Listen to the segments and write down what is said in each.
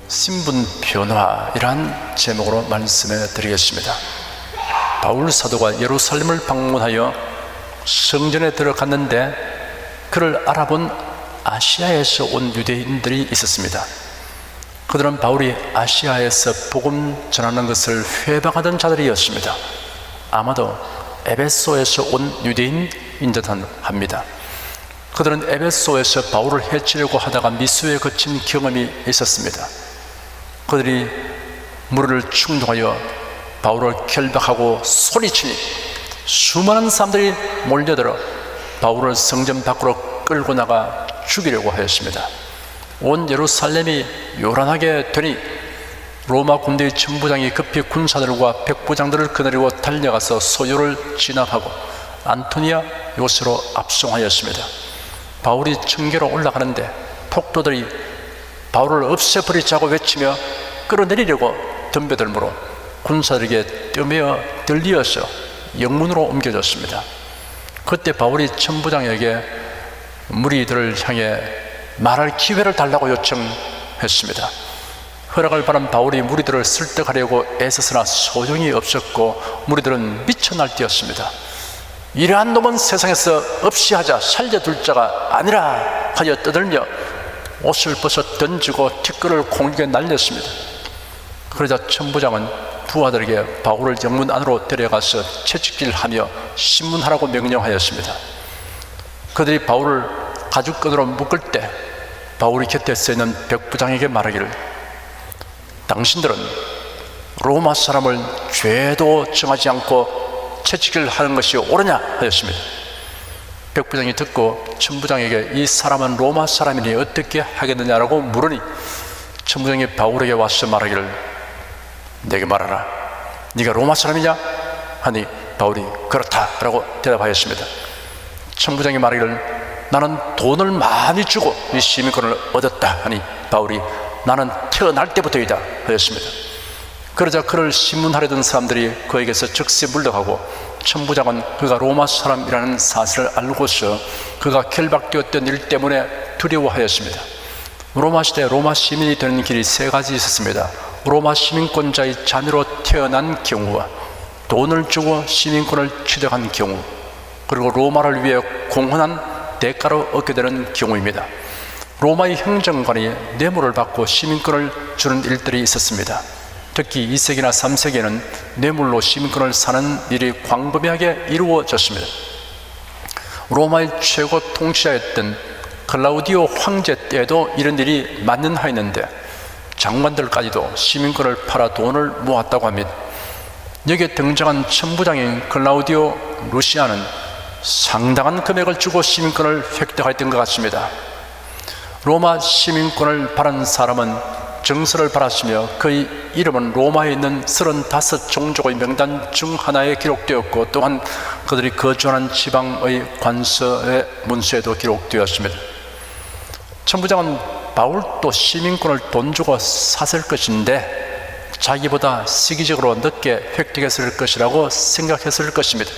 신분 변화이란 제목으로 말씀해 드리겠습니다. 바울 사도가 예루살렘을 방문하여 성전에 들어갔는데 그를 알아본 아시아에서 온 유대인들이 있었습니다. 그들은 바울이 아시아에서 복음 전하는 것을 회방하던 자들이었습니다. 아마도 에베소에서 온 유대인인 듯합니다. 그들은 에베소에서 바울을 해치려고 하다가 미수에 거친 경험이 있었습니다. 그들이 무리를 충동하여 바울을 결박하고 소리치니 수많은 사람들이 몰려들어 바울을 성전 밖으로 끌고 나가 죽이려고 하였습니다. 온 예루살렘이 요란하게 되니 로마 군대의 천부장이 급히 군사들과 백부장들을 거느리고 달려가서 소요를 진압하고 안토니아 요새로 압송하였습니다. 바울이 청계로 올라가는데 폭도들이 바울을 없애버리자고 외치며 끌어내리려고 덤벼들므로 군사들에게 떼매어 들리어서 영문으로 옮겨졌습니다. 그때 바울이 천부장에게 무리들을 향해 말할 기회를 달라고 요청했습니다. 허락을 받은 바울이 무리들을 설득하려고 애써서나 소용이 없었고 무리들은 미쳐 날뛰었습니다. 이러한 놈은 세상에서 없이 하자, 살려둘 자가 아니라 하여 떠들며 옷을 벗어 던지고 티끌을 공중에 날렸습니다. 그러자 천부장은 부하들에게 바울을 영문 안으로 데려가서 채찍질하며 신문하라고 명령하였습니다. 그들이 바울을 가죽끈으로 묶을 때 바울이 곁에 서있는 백부장에게 말하기를, 당신들은 로마 사람을 죄도 정하지 않고 채찍질 하는 것이 옳으냐 하였습니다. 백부장이 듣고 천부장에게 이 사람은 로마 사람이니 어떻게 하겠느냐라고 물으니 천부장이 바울에게 와서 말하기를, 내게 말하라, 네가 로마 사람이냐 하니 바울이 그렇다 라고 대답하였습니다. 천부장이 말하기를, 나는 돈을 많이 주고 이 시민권을 얻었다 하니 바울이 나는 태어날 때부터이다 하였습니다. 그러자 그를 신문하려던 사람들이 그에게서 즉시 물러가고 천부장은 그가 로마 사람이라는 사실을 알고서 그가 결박되었던 일 때문에 두려워하였습니다. 로마 시대 로마 시민이 되는 길이 세 가지 있었습니다. 로마 시민권자의 자녀로 태어난 경우와 돈을 주고 시민권을 취득한 경우, 그리고 로마를 위해 공헌한 대가로 얻게 되는 경우입니다. 로마의 행정관이 뇌물을 받고 시민권을 주는 일들이 있었습니다. 특히 2세기나 3세기에는 뇌물로 시민권을 사는 일이 광범위하게 이루어졌습니다. 로마의 최고 통치자였던 클라우디오 황제 때에도 이런 일이 만연하였는데 장관들까지도 시민권을 팔아 돈을 모았다고 합니다. 여기에 등장한 천부장인 클라우디오 루시아는 상당한 금액을 주고 시민권을 획득했던 것 같습니다. 로마 시민권을 받은 사람은 정서를 받았으며 그의 이름은 로마에 있는 35종족의 명단 중 하나에 기록되었고 또한 그들이 거주하는 지방의 관서의 문서에도 기록되었습니다. 천부장은 바울도 시민권을 돈 주고 샀을 것인데 자기보다 시기적으로 늦게 획득했을 것이라고 생각했을 것입니다.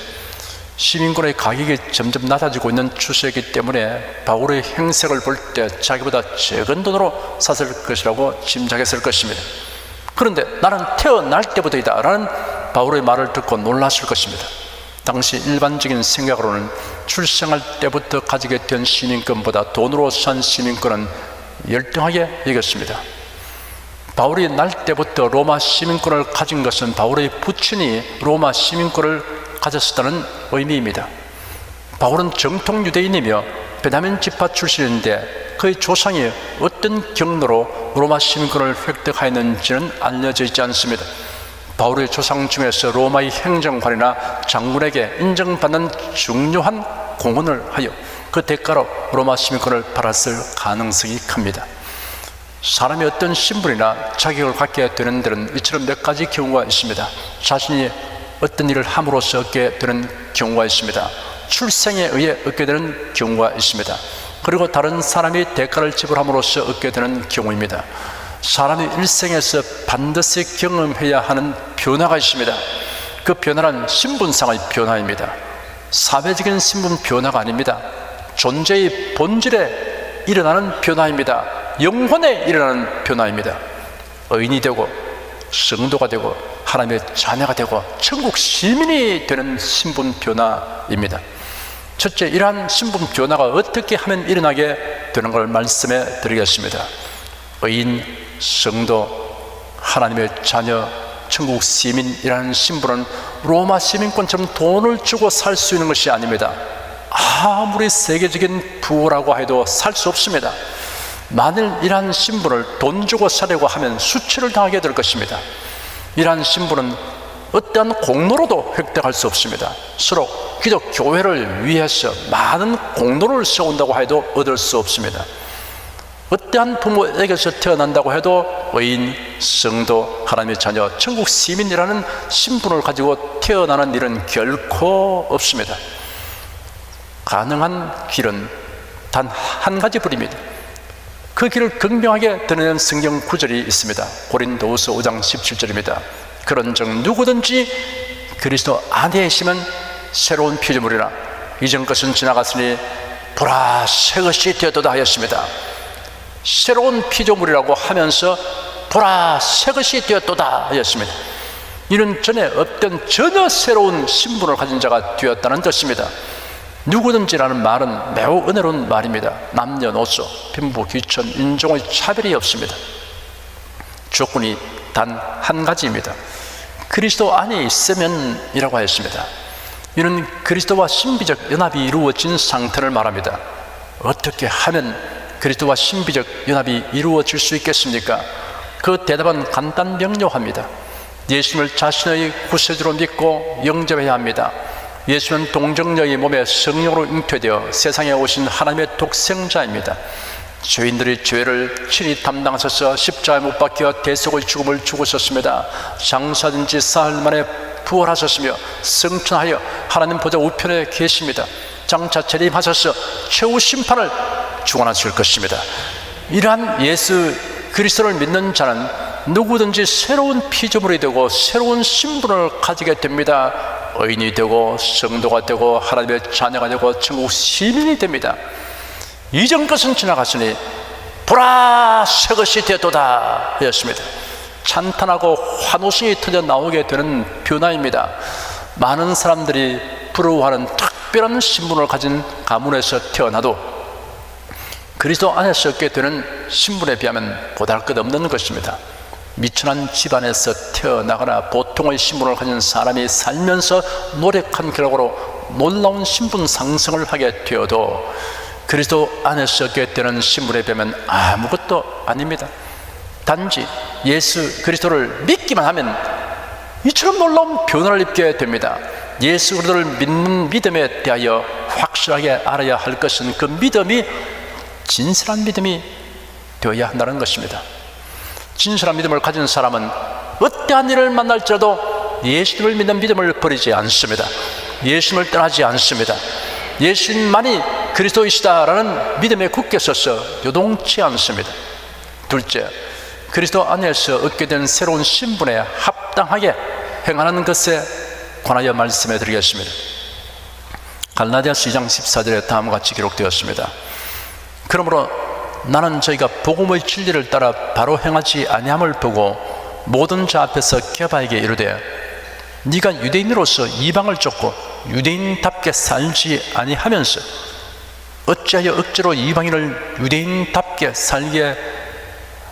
시민권의 가격이 점점 낮아지고 있는 추세이기 때문에 바울의 행색을 볼 때 자기보다 적은 돈으로 샀을 것이라고 짐작했을 것입니다. 그런데 나는 태어날 때부터이다 라는 바울의 말을 듣고 놀랐을 것입니다. 당시 일반적인 생각으로는 출생할 때부터 가지게 된 시민권보다 돈으로 산 시민권은 열등하게 여겼습니다. 바울이 날 때부터 로마 시민권을 가진 것은 바울의 부친이 로마 시민권을 가졌다는 의미입니다. 바울은 정통 유대인이며 베냐민 지파 출신인데 그의 조상이 어떤 경로로 로마 시민권을 획득하였는지는 알려져 있지 않습니다. 바울의 조상 중에서 로마의 행정관이나 장군에게 인정받는 중요한 공헌을 하여 그 대가로 로마 시민권을 받았을 가능성이 큽니다. 사람이 어떤 신분이나 자격을 갖게 되는 데는 이처럼 몇 가지 경우가 있습니다. 자신이 어떤 일을 함으로써 얻게 되는 경우가 있습니다. 출생에 의해 얻게 되는 경우가 있습니다. 그리고 다른 사람이 대가를 지불함으로써 얻게 되는 경우입니다. 사람이 일생에서 반드시 경험해야 하는 변화가 있습니다. 그 변화는 신분상의 변화입니다. 사회적인 신분 변화가 아닙니다. 존재의 본질에 일어나는 변화입니다. 영혼에 일어나는 변화입니다. 의인이 되고 성도가 되고 하나님의 자녀가 되고 천국 시민이 되는 신분 변화입니다. 첫째, 이러한 신분 변화가 어떻게 하면 일어나게 되는 걸 말씀해 드리겠습니다. 의인, 성도, 하나님의 자녀, 천국 시민이라는 신분은 로마 시민권처럼 돈을 주고 살 수 있는 것이 아닙니다. 아무리 세계적인 부호라고 해도 살 수 없습니다. 만일 이러한 신분을 돈 주고 사려고 하면 수치를 당하게 될 것입니다. 이러한 신분은 어떠한 공로로도 획득할 수 없습니다. 서로 기독 교회를 위해서 많은 공로를 세운다고 해도 얻을 수 없습니다. 어떠한 부모에게서 태어난다고 해도 의인, 성도, 하나님의 자녀, 천국 시민이라는 신분을 가지고 태어나는 일은 결코 없습니다. 가능한 길은 단 한 가지 뿐입니다. 그 길을 극명하게 드러내는 성경 구절이 있습니다. 고린도후서 5장 17절입니다. 그런즉 누구든지 그리스도 안에 있으면 새로운 피조물이라 이전 것은 지나갔으니 보라 새 것이 되었도다 하였습니다. 새로운 피조물이라고 하면서 보라 새 것이 되었도다 하였습니다. 이는 전에 없던 전혀 새로운 신분을 가진 자가 되었다는 뜻입니다. 누구든지라는 말은 매우 은혜로운 말입니다. 남녀노소, 빈부, 귀천, 인종의 차별이 없습니다. 조건이 단 한 가지입니다. 그리스도 안에 있으면이라고 하였습니다. 이는 그리스도와 신비적 연합이 이루어진 상태를 말합니다. 어떻게 하면 그리스도와 신비적 연합이 이루어질 수 있겠습니까? 그 대답은 간단 명료합니다. 예수님을 자신의 구세주로 믿고 영접해야 합니다. 예수는 동정녀의 몸에 성령으로 잉태되어 세상에 오신 하나님의 독생자입니다. 죄인들의 죄를 친히 담당하셔서 십자가에 못 박혀 대속의 죽음을 죽으셨습니다. 장사된 지 사흘 만에 부활하셨으며 승천하여 하나님 보좌 우편에 계십니다. 장차 재림하셔서 최후 심판을 주관하실 것입니다. 이러한 예수 그리스도를 믿는 자는 누구든지 새로운 피조물이 되고 새로운 신분을 가지게 됩니다. 의인이 되고 성도가 되고 하나님의 자녀가 되고 천국 시민이 됩니다. 이전 것은 지나갔으니 보라 새 것이 되었도다 하였습니다. 찬탄하고 환호성이 터져 나오게 되는 변화입니다. 많은 사람들이 부러워하는 특별한 신분을 가진 가문에서 태어나도 그리스도 안에서 얻게 되는 신분에 비하면 보잘것없는 것입니다. 미천한 집안에서 태어나거나 보통의 신분을 가진 사람이 살면서 노력한 결과로 놀라운 신분 상승을 하게 되어도 그리스도 안에서 얻게 되는 신분에 비하면 아무것도 아닙니다. 단지 예수 그리스도를 믿기만 하면 이처럼 놀라운 변화를 입게 됩니다. 예수 그리스도를 믿는 믿음에 대하여 확실하게 알아야 할 것은 그 믿음이 진실한 믿음이 되어야 한다는 것입니다. 진실한 믿음을 가진 사람은 어떠한 일을 만날지라도 예수님을 믿는 믿음을 버리지 않습니다. 예수님을 떠나지 않습니다. 예수님만이 그리스도이시다라는 믿음에 굳게 서서 요동치 않습니다. 둘째, 그리스도 안에서 얻게 된 새로운 신분에 합당하게 행하는 것에 관하여 말씀해 드리겠습니다. 갈라디아서 2장 14절에 다음과 같이 기록되었습니다. 그러므로 나는 저희가 복음의 진리를 따라 바로 행하지 아니함을 보고 모든 자 앞에서 게바에게 이르되 네가 유대인으로서 이방을 쫓고 유대인답게 살지 아니하면서 어찌하여 억지로 이방인을 유대인답게 살게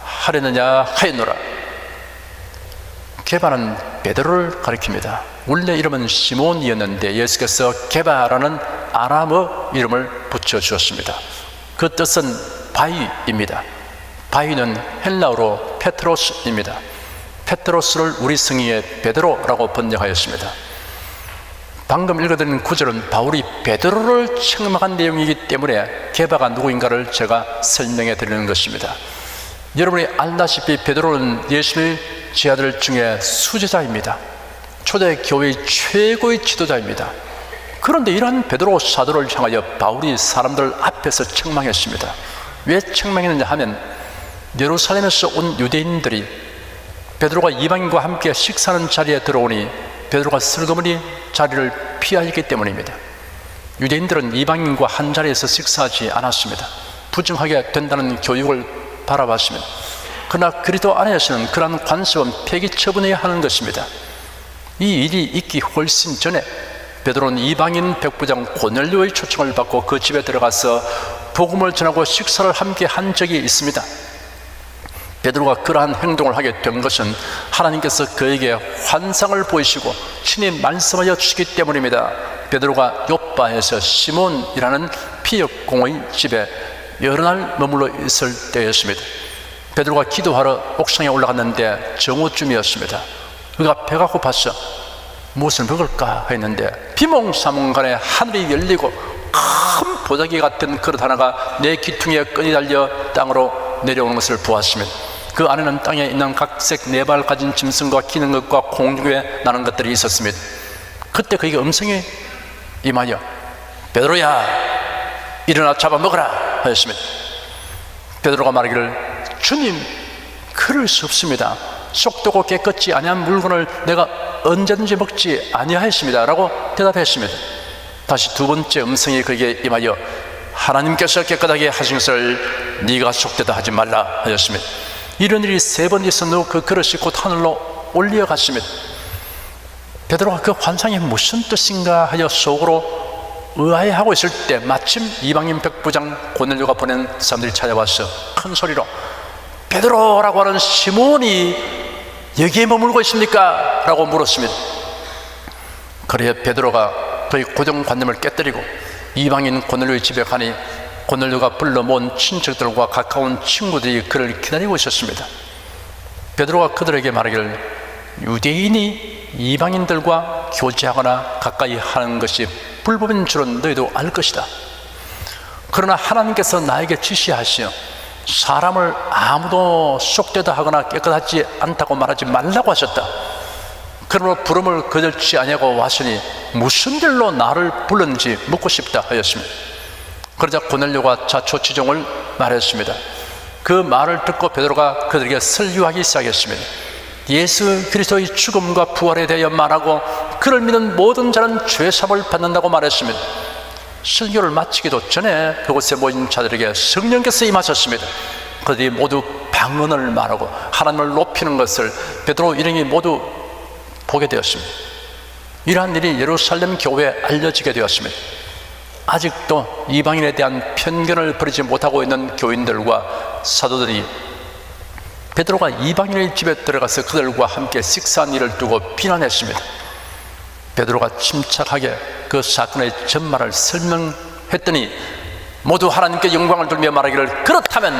하려느냐 하였노라. 게바는 베드로를 가리킵니다. 원래 이름은 시몬이었는데 예수께서 게바라는 아람어 이름을 붙여주었습니다. 그 뜻은 바위입니다. 바위는 헬라어로 페트로스입니다. 페트로스를 우리 성의에 베드로라고 번역하였습니다. 방금 읽어드린 구절은 바울이 베드로를 책망한 내용이기 때문에 게바가 누구인가를 제가 설명해 드리는 것입니다. 여러분이 알다시피 베드로는 예수의 제자들 중에 수제자입니다. 초대 교회의 최고의 지도자입니다. 그런데 이러한 베드로 사도를 향하여 바울이 사람들 앞에서 책망했습니다. 왜 책망했느냐 하면 예루살렘에서 온 유대인들이 베드로가 이방인과 함께 식사하는 자리에 들어오니 베드로가 슬그머니 자리를 피하였기 때문입니다. 유대인들은 이방인과 한 자리에서 식사하지 않았습니다. 부정하게 된다는 교육을 바라봤습니다. 그러나 그리스도 안에서는 그러한 관습은 폐기 처분해야 하는 것입니다. 이 일이 있기 훨씬 전에 베드로는 이방인 백부장 고넬료의 초청을 받고 그 집에 들어가서 복음을 전하고 식사를 함께 한 적이 있습니다. 베드로가 그러한 행동을 하게 된 것은 하나님께서 그에게 환상을 보이시고 친히 말씀하여 주시기 때문입니다. 베드로가 요빠에서 시몬이라는 피역공의 집에 여러 날 머물러 있을 때였습니다. 베드로가 기도하러 옥상에 올라갔는데 정오쯤이었습니다. 그가 배가 고팠어. 무엇을 먹을까 했는데 비몽사몽간에 하늘이 열리고 큰 보자기 같은 그릇 하나가 내 귀퉁이에 끈이 달려 땅으로 내려오는 것을 보았습니다. 그 안에는 땅에 있는 각색 네 발 가진 짐승과 기는 것과 공중에 나는 것들이 있었습니다. 그때 그에게 음성이 임하여 베드로야 일어나 잡아먹으라 하였습니다. 베드로가 말하기를 주님 그럴 수 없습니다. 속되고 깨끗지 아니한 물건을 내가 언제든지 먹지 아니하였습니다 라고 대답했습니다. 다시 두 번째 음성이 그에게 임하여 하나님께서 깨끗하게 하신 것을 네가 속되다 하지 말라 하였습니다. 이런 일이 세 번 있었는데 그 그릇이 곧 하늘로 올려갔습니다. 베드로가 그 환상이 무슨 뜻인가 하여 속으로 의아해하고 있을 때 마침 이방인 백부장 고넬료가 보낸 사람들이 찾아와서 큰 소리로 베드로라고 하는 시몬이 여기에 머물고 있습니까? 라고 물었습니다. 그래야 베드로가 그의 고정관념을 깨뜨리고 이방인 고넬료의 집에 가니 고넬료가 불러 모은 친척들과 가까운 친구들이 그를 기다리고 있었습니다. 베드로가 그들에게 말하기를 유대인이 이방인들과 교제하거나 가까이 하는 것이 불법인 줄은 너희도 알 것이다. 그러나 하나님께서 나에게 지시하시어 사람을 아무도 속되다 하거나 깨끗하지 않다고 말하지 말라고 하셨다. 그러므로 부름을 거절치 아니하고 왔으니 무슨 일로 나를 불렀는지 묻고 싶다 하였습니다. 그러자 고넬료가 자초지종을 말했습니다. 그 말을 듣고 베드로가 그들에게 설교하기 시작했습니다. 예수 그리스도의 죽음과 부활에 대하여 말하고 그를 믿는 모든 자는 죄사함을 받는다고 말했습니다. 설교를 마치기도 전에 그곳에 모인 자들에게 성령께서 임하셨습니다. 그들이 모두 방언을 말하고 하나님을 높이는 것을 베드로 일행이 모두 보게 되었습니다. 이러한 일이 예루살렘 교회에 알려지게 되었습니다. 아직도 이방인에 대한 편견을 버리지 못하고 있는 교인들과 사도들이 베드로가 이방인의 집에 들어가서 그들과 함께 식사한 일을 두고 비난했습니다. 베드로가 침착하게 그 사건의 전말을 설명했더니 모두 하나님께 영광을 돌며 말하기를 그렇다면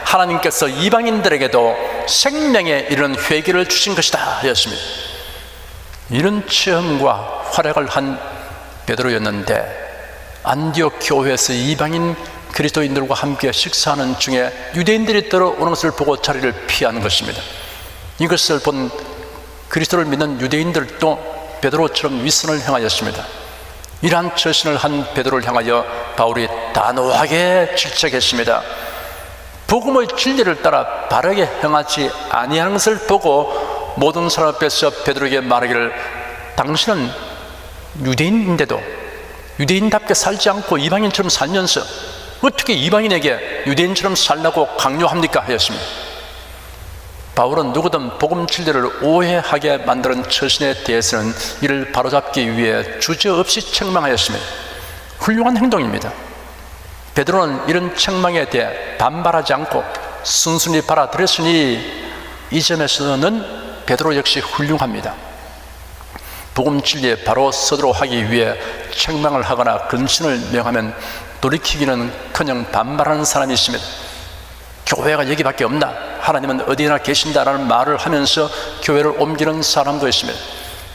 하나님께서 이방인들에게도 생명에 이르는 회개를 주신 것이다 하였습니다. 이런 체험과 활약을 한 베드로였는데 안디옥 교회에서 이방인 그리스도인들과 함께 식사하는 중에 유대인들이 들어오는 것을 보고 자리를 피하는 것입니다. 이것을 본 그리스도를 믿는 유대인들도 베드로처럼 위선을 행하였습니다. 이러한 처신을 한 베드로를 향하여 바울이 단호하게 질책했습니다. 복음의 진리를 따라 바르게 행하지 아니하는 것을 보고 모든 사람 앞에서 베드로에게 말하기를 당신은 유대인인데도 유대인답게 살지 않고 이방인처럼 살면서 어떻게 이방인에게 유대인처럼 살라고 강요합니까? 하였습니다. 바울은 누구든 복음 진리를 오해하게 만드는 처신에 대해서는 이를 바로잡기 위해 주저없이 책망하였습니다. 훌륭한 행동입니다. 베드로는 이런 책망에 대해 반발하지 않고 순순히 받아들였으니 이 점에서는 베드로 역시 훌륭합니다. 복음 진리에 바로 서도록 하기 위해 책망을 하거나 근신을 명하면 돌이키기는커녕 반발하는 사람이 있습니다. 교회가 여기밖에 없나? 하나님은 어디나 계신다라는 말을 하면서 교회를 옮기는 사람도 있습니다.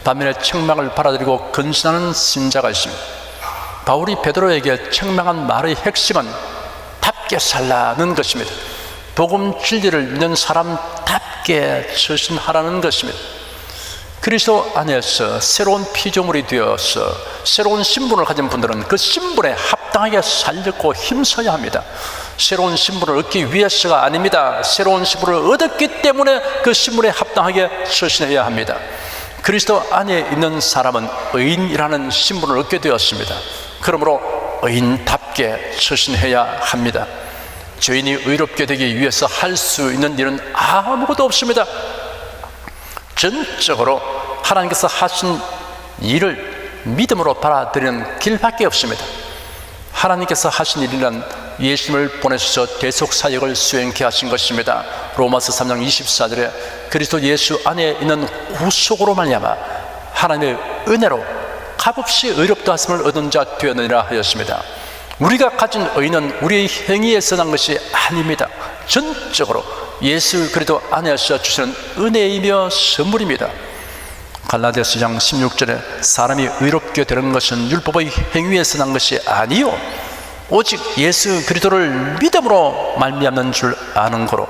반면에 책망을 받아들이고 근신하는 신자가 있습니다. 바울이 베드로에게 책망한 말의 핵심은 답게 살라는 것입니다. 복음 진리를 믿는 사람답게 처신하라는 것입니다. 그리스도 안에서 새로운 피조물이 되어서 새로운 신분을 가진 분들은 그 신분에 합당하게 살려고 힘써야 합니다. 새로운 신분을 얻기 위해서가 아닙니다. 새로운 신분을 얻었기 때문에 그 신분에 합당하게 처신해야 합니다. 그리스도 안에 있는 사람은 의인이라는 신분을 얻게 되었습니다. 그러므로 의인답게 처신해야 합니다. 죄인이 의롭게 되기 위해서 할 수 있는 일은 아무것도 없습니다. 전적으로 하나님께서 하신 일을 믿음으로 받아들이는 길밖에 없습니다. 하나님께서 하신 일이란 예수님을 보내셔서 대속사역을 수행케 하신 것입니다. 로마서 3장 24절에 그리스도 예수 안에 있는 구속으로 말미암아 하나님의 은혜로 값없이 의롭다 하심을 얻은 자 되었느니라 하였습니다. 우리가 가진 의는 우리의 행위에서 난 것이 아닙니다. 전적으로 예수 그리스도 안에서 주시는 은혜이며 선물입니다. 갈라디아서 2장 16절에 사람이 의롭게 되는 것은 율법의 행위에서 난 것이 아니요 오직 예수 그리스도를 믿음으로 말미암는 줄 아는 거로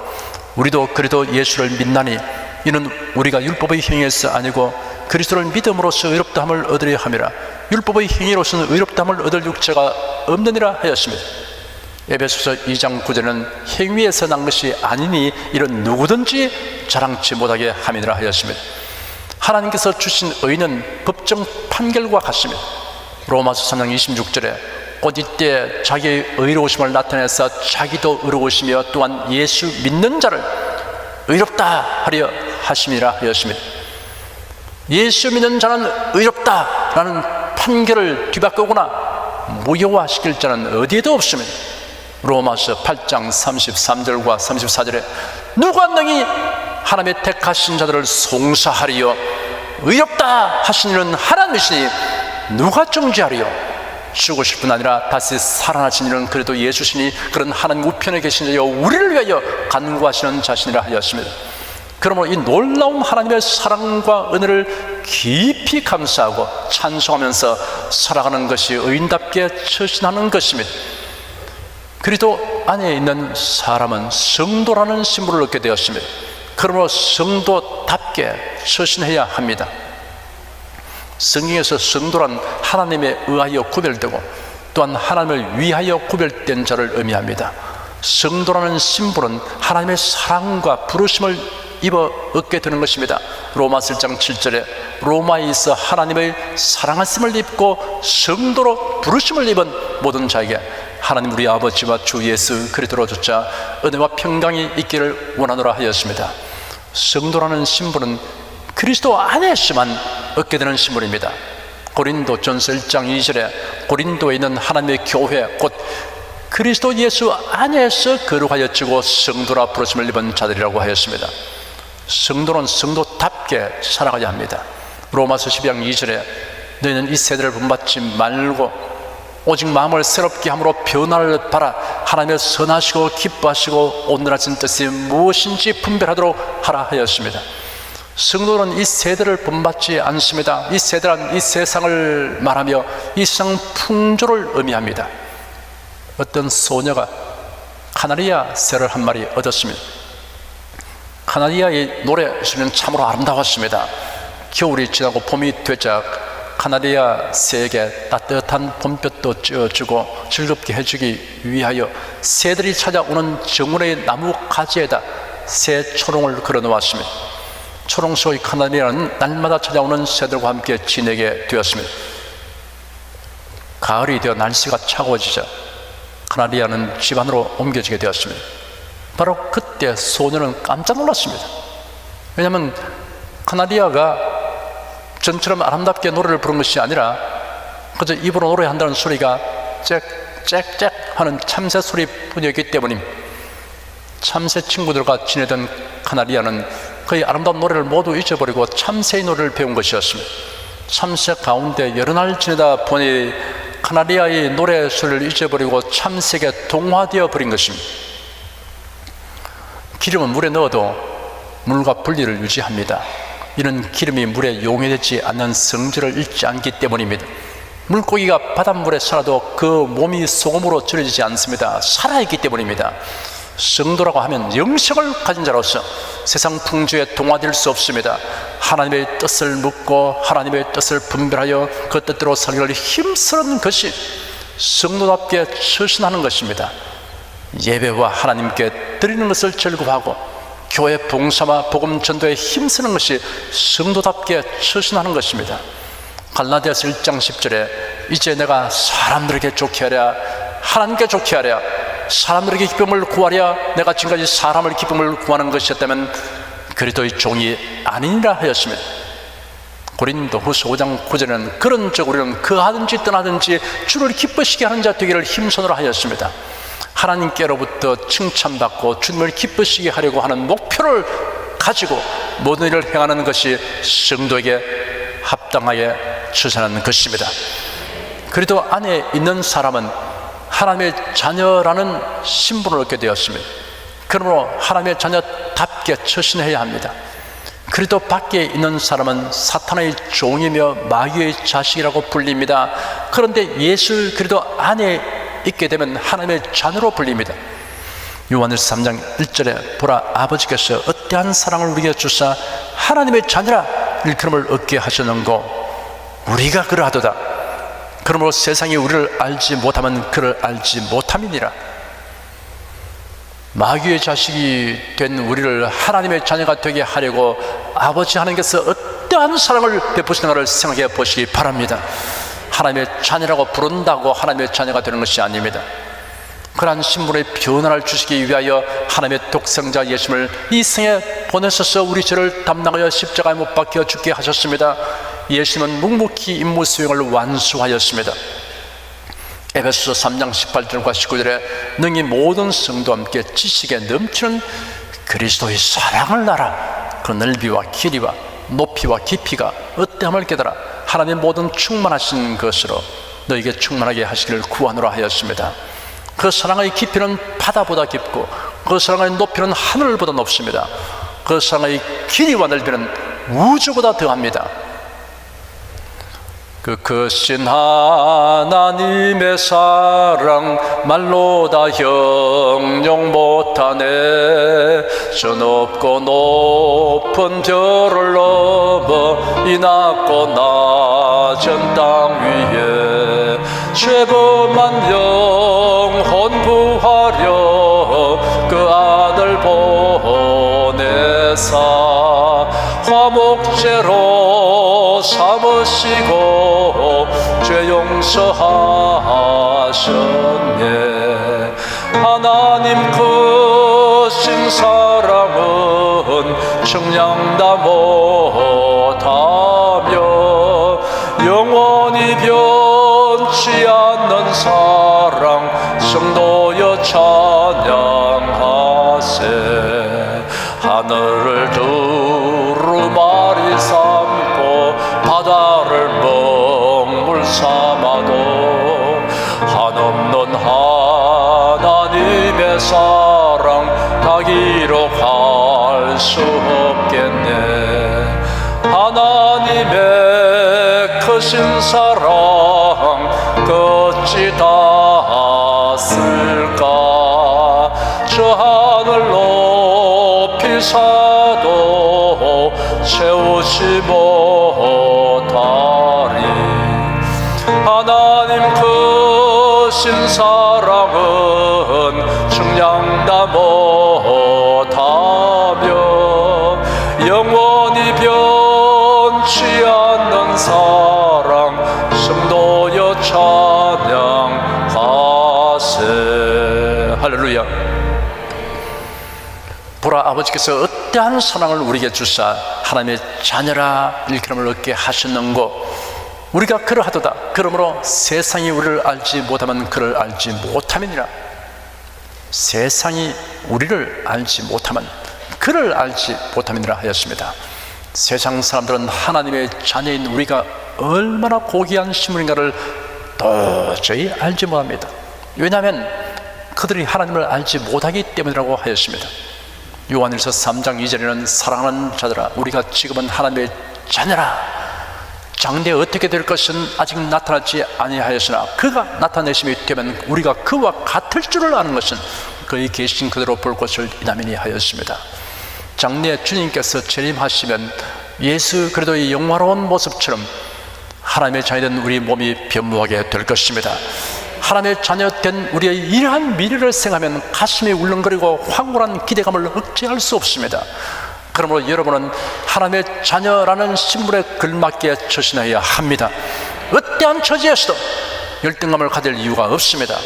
우리도 그리스도 예수를 믿나니 이는 우리가 율법의 행위에서 아니고 그리스도를 믿음으로써 의롭다함을 얻으려 함이라. 율법의 행위로서는 의롭다함을 얻을 육체가 없느니라 하였습니다. 에베소서 2장 9절에는 행위에서 난 것이 아니니 이런 누구든지 자랑치 못하게 함이니라 하였습니다. 하나님께서 주신 의는 법정 판결과 같습니다. 로마서 3장 26절에 곧 이때 자기의 의로우심을 나타내서 자기도 의로우시며 또한 예수 믿는 자를 의롭다 하려 하심이라 하였습니다. 예수 믿는 자는 의롭다라는 판결을 뒤바꾸거나 무효화시킬 자는 어디에도 없습니다. 로마서 8장 33절과 34절에 누가 능히 하나님의 택하신 자들을 송사하리요 의롭다 하신 이는 하나님이시니 누가 정죄하리요 죽으실 뿐 아니라 다시 살아나신 이는 그래도 예수시니 그런 하나님 우편에 계신 자여 우리를 위하여 간구하시는 자신이라 하였습니다. 그러므로 이 놀라운 하나님의 사랑과 은혜를 깊이 감사하고 찬송하면서 살아가는 것이 의인답게 처신하는 것입니다. 그리스도 안에 있는 사람은 성도라는 신분을 얻게 되었습니다. 그러므로 성도답게 처신해야 합니다. 성경에서 성도란 하나님에 의하여 구별되고 또한 하나님을 위하여 구별된 자를 의미합니다. 성도라는 신분은 하나님의 사랑과 부르심을 입어 얻게 되는 것입니다. 로마서 1장 7절에 로마에 있어 하나님의 사랑하심을 입고 성도로 부르심을 입은 모든 자에게 하나님 우리 아버지와 주 예수 그리스도로 조차 은혜와 평강이 있기를 원하노라 하였습니다. 성도라는 신분은 그리스도 안에서만 얻게 되는 신분입니다. 고린도전서 1장 2절에 고린도에 있는 하나님의 교회 곧 그리스도 예수 안에서 거룩하여지고 성도라 부르심을 입은 자들이라고 하였습니다. 성도는 성도답게 살아가야 합니다. 로마서 12장 2절에 너희는 이 세대를 본받지 말고 오직 마음을 새롭게 함으로 변화를 바라 하나님의 선하시고 기뻐하시고 온전하신 뜻이 무엇인지 분별하도록 하라 하였습니다. 성도는 이 세대를 본받지 않습니다. 이 세대란 이 세상을 말하며 이 세상 풍조를 의미합니다. 어떤 소녀가 카나리아 새를 한 마리 얻었습니다. 카나리아의 노래소리는 참으로 아름다웠습니다. 겨울이 지나고 봄이 되자 카나리아 새에게 따뜻한 봄볕도 쬐어주고 즐겁게 해주기 위하여 새들이 찾아오는 정원의 나무 가지에다 새 초롱을 걸어놓았습니다. 초롱 속의 카나리아는 날마다 찾아오는 새들과 함께 지내게 되었습니다. 가을이 되어 날씨가 차가워지자 카나리아는 집 안으로 옮겨지게 되었습니다. 바로 그때 소녀는 깜짝 놀랐습니다. 왜냐하면 카나리아가 전처럼 아름답게 노래를 부른 것이 아니라 그저 입으로 노래한다는 소리가 짹짹짹 하는 참새 소리뿐이었기 때문입니다. 참새 친구들과 지내던 카나리아는 그의 아름다운 노래를 모두 잊어버리고 참새의 노래를 배운 것이었습니다. 참새 가운데 여러 날 지내다 보니 카나리아의 노래 소리를 잊어버리고 참새에게 동화되어 버린 것입니다. 기름은 물에 넣어도 물과 분리를 유지합니다. 이는 기름이 물에 용해되지 않는 성질을 잃지 않기 때문입니다. 물고기가 바닷물에 살아도 그 몸이 소금으로 절여지지 않습니다. 살아있기 때문입니다. 성도라고 하면 영생을 가진 자로서 세상 풍조에 동화될 수 없습니다. 하나님의 뜻을 묻고 하나님의 뜻을 분별하여 그 뜻대로 살기를 힘쓰는 것이 성도답게 처신하는 것입니다. 예배와 하나님께 드리는 것을 즐거워하고 교회 봉사와 복음 전도에 힘쓰는 것이 성도답게 처신하는 것입니다. 갈라디아서 1장 10절에 이제 내가 사람들에게 좋게 하랴, 하나님께 좋게 하랴, 사람들에게 기쁨을 구하랴, 내가 지금까지 사람을 기쁨을 구하는 것이었다면 그리스도의 종이 아니니라 하였습니다. 고린도후서 5장 9절에는 그런 적 우리는 거하든지 떠나든지 주를 기쁘시게 하는 자 되기를 힘쓰노라 하였습니다. 하나님께로부터 칭찬받고 주님을 기쁘시게 하려고 하는 목표를 가지고 모든 일을 행하는 것이 성도에게 합당하게 처신하는 것입니다. 그래도 안에 있는 사람은 하나님의 자녀라는 신분을 얻게 되었습니다. 그러므로 하나님의 자녀답게 처신해야 합니다. 그래도 밖에 있는 사람은 사탄의 종이며 마귀의 자식이라고 불립니다. 그런데 예수 그리스도 안에 있게 되면 하나님의 자녀로 불립니다. 요한일서 3장 1절에 보라 아버지께서 어떠한 사랑을 우리에게 주사 하나님의 자녀라 일컬음을 얻게 하셨는고 우리가 그러하도다. 그러므로 세상이 우리를 알지 못하면 그를 알지 못함이니라. 마귀의 자식이 된 우리를 하나님의 자녀가 되게 하려고 아버지 하나님께서 어떠한 사랑을 베푸시는가를 생각해 보시기 바랍니다. 하나님의 자녀라고 부른다고 하나님의 자녀가 되는 것이 아닙니다. 그러한 신분의 변화를 주시기 위하여 하나님의 독생자 예수님을 이 생에 보내셔서 우리 죄를 담당하여 십자가에 못 박혀 죽게 하셨습니다. 예수님은 묵묵히 임무 수행을 완수하였습니다. 에베소서 3장 18절과 19절에 능히 모든 성도와 함께 지식에 넘치는 그리스도의 사랑을 알아. 그 넓이와 길이와 높이와 깊이가 어떠함을 깨달아 하나님의 모든 충만하신 것으로 너에게 충만하게 하시기를 구하노라 하였습니다. 그 사랑의 깊이는 바다보다 깊고 그 사랑의 높이는 하늘보다 높습니다. 그 사랑의 길이와 넓이는 우주보다 더합니다. 그 크신 하나님의 사랑 말로 다 형용 못하네. 저 높고 높은 별을 넘어 이 낮고 낮은 땅 위에 죄범한 영혼 구하려 그 아들 보내사 화목제로 삼으시고 죄 용서하셨네. 하나님 크신 사랑은 측량 다 못하며 영원히 변치 않는 사랑 성도여 찬양하세. 하늘을 두루마리 삼고 바다를 먹물 삼아도 한없는 하나님의 사랑 다 기록할 수 없겠네. 하나님의 크신 사랑 어찌 다 쓸까. 저 하늘 높이 사도 채우지 못하리. 하나님 크신 사랑은 측량 다 못하며 영원히 변치 않는 사랑 성도여 찬양하세. 할렐루야. 보라 아버지께서 어떠한 사랑을 우리에게 주사 하나님의 자녀라 일컬음을 얻게 하셨는고 우리가 그러하도다. 그러므로 세상이 우리를 알지 못하면 그를 알지 못함이니라. 세상이 우리를 알지 못하면 그를 알지 못함이니라 하였습니다. 세상 사람들은 하나님의 자녀인 우리가 얼마나 고귀한 신분인가를 도저히 알지 못합니다. 왜냐하면 그들이 하나님을 알지 못하기 때문이라고 하였습니다. 요한일서 3장 2절에는 사랑하는 자들아 우리가 지금은 하나님의 자녀라. 장래에 어떻게 될 것은 아직 나타나지 아니하였으나 그가 나타내심이 되면 우리가 그와 같을 줄을 아는 것은 그의 계신 그대로 볼 것을 이나미니 하였습니다. 장래에 주님께서 재림하시면 예수 그리스도의 영화로운 모습처럼 하나님의 자녀된 우리 몸이 변모하게 될 것입니다. 하나님의 자녀된 우리의 이러한 미래를 생각하면 가슴이 울렁거리고 황홀한 기대감을 억제할 수 없습니다. 그러므로 여러분은 하나님의 자녀라는 신분에 걸맞게 처신해야 합니다. 어떠한 처지에서도 열등감을 가질 이유가 없습니다.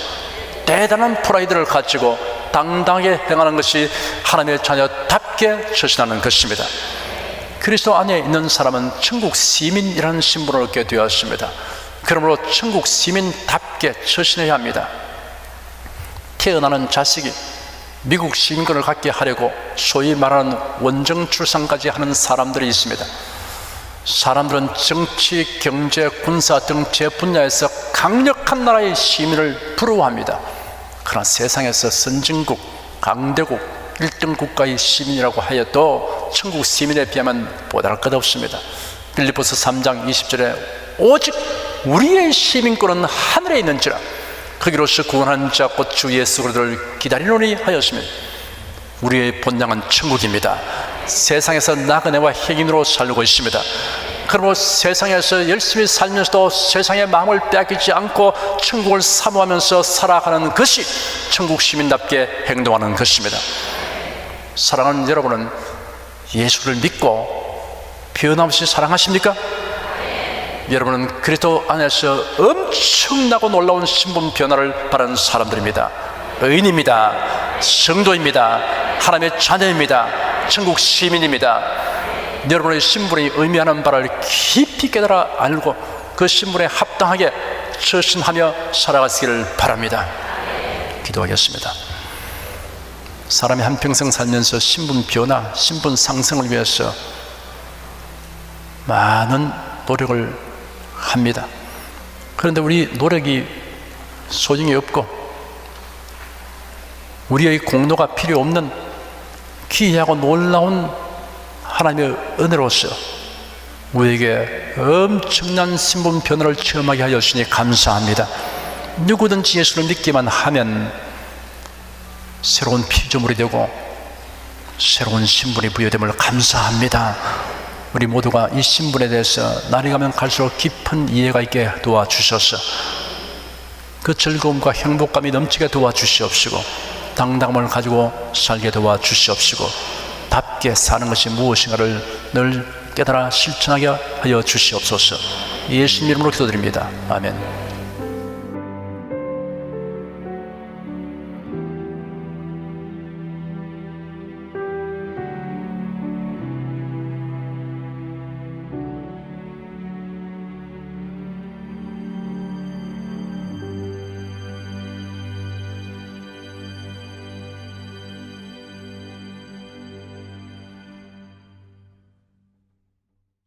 대단한 프라이드를 가지고 당당하게 행하는 것이 하나님의 자녀답게 처신하는 것입니다. 그리스도 안에 있는 사람은 천국 시민이라는 신분을 얻게 되었습니다. 그러므로 천국 시민답게 처신해야 합니다. 태어나는 자식이 미국 시민권을 갖게 하려고 소위 말하는 원정 출산까지 하는 사람들이 있습니다. 사람들은 정치, 경제, 군사 등 제 분야에서 강력한 나라의 시민을 부러워합니다. 그러나 세상에서 선진국, 강대국, 1등 국가의 시민이라고 하여도 천국 시민에 비하면 보잘 것 없습니다. 빌립보서 3장 20절에 오직 우리의 시민권은 하늘에 있는지라 거기로서 구원하는 자 곧 주 예수 그리스도를 기다리노니 하였으면 우리의 본향은 천국입니다. 세상에서 나그네와 흑인으로 살고 있습니다. 그러므로 세상에서 열심히 살면서도 세상의 마음을 빼앗기지 않고 천국을 사모하면서 살아가는 것이 천국 시민답게 행동하는 것입니다. 사랑하는 여러분은 예수를 믿고 변함없이 사랑하십니까? 여러분은 그리스도 안에서 엄청나고 놀라운 신분 변화를 바라는 사람들입니다. 의인입니다. 성도입니다. 하나님의 자녀입니다. 천국 시민입니다. 여러분의 신분이 의미하는 바를 깊이 깨달아 알고 그 신분에 합당하게 처신하며 살아가시기를 바랍니다. 기도하겠습니다. 사람이 한평생 살면서 신분 변화, 신분 상승을 위해서 많은 노력을 합니다. 그런데 우리 노력이 소용이 없고 우리의 공로가 필요 없는 기이하고 놀라운 하나님의 은혜로서 우리에게 엄청난 신분 변화를 체험하게 하여 주시니 감사합니다. 누구든지 예수를 믿기만 하면 새로운 피조물이 되고 새로운 신분이 부여됨을 감사합니다. 우리 모두가 이 신분에 대해서 날이 가면 갈수록 깊은 이해가 있게 도와주셔서 그 즐거움과 행복감이 넘치게 도와주시옵시고 당당함을 가지고 살게 도와주시옵시고 답게 사는 것이 무엇인가를 늘 깨달아 실천하게 하여 주시옵소서. 예수님 이름으로 기도드립니다. 아멘.